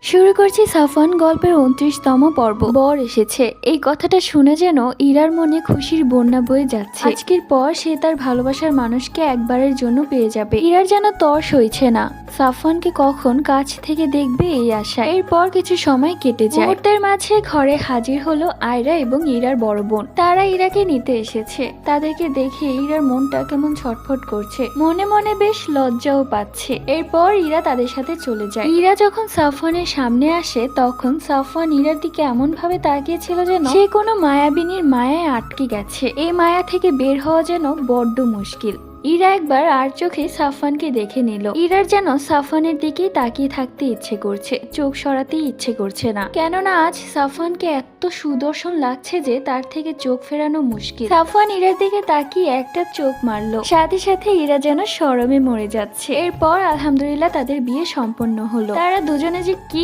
শুরু করছি সাফওয়ান গল্পের 29তম পর্ব। বর এসেছে, এই কথাটা শুনে যেন ইরার মনে খুশির বন্যা বয়ে যাচ্ছে। আজকের পর সে তার ভালোবাসার মানুষকে একবারের জন্য পেয়ে যাবে। ইরার যেন তর সইছে না সাফওয়ানকে কখন কাছ থেকে দেখবে এই আশা। এরপর কিছু সময় কেটে যায়। মুহূর্তের মাঝে ঘরে হাজির হলো আয়রা এবং ইরার বড় বোন। তারা ইরাকে নিতে এসেছে। তাদেরকে দেখে ইরার মনটা কেমন ছটফট করছে, মনে মনে বেশ লজ্জাও পাচ্ছে। এরপর ইরা তাদের সাথে চলে যায়। ইরা যখন সাফওয়ানের সামনে আসে তখন সাফওয়ান ইরার দিকে এমন ভাবে তাকিয়েছিল যেন সে কোনো মায়াবিনীর মায়ায় আটকে গেছে। এই মায়া থেকে বের হওয়া যেন বড্ড মুশকিল। ইরা একবার আর চোখে সাফওয়ানকে দেখে নিল। ইরার যেন সাফওয়ানের দিকেই তাকিয়ে থাকতে ইচ্ছে করছে, চোখ সরাতেই ইচ্ছে করছে না। কেননা আজ সাফওয়ানকে এত সুদর্শন লাগছে যে তার থেকে চোখ ফেরানো মুশকিল। সাফওয়ান ইরার দিকে তাকিয়ে একটা চোখ মারলো, সাথে সাথে ইরা যেন শরমে মরে যাচ্ছে। এরপর আলহামদুলিল্লাহ তাদের বিয়ে সম্পন্ন হলো। তারা দুজনে যে কি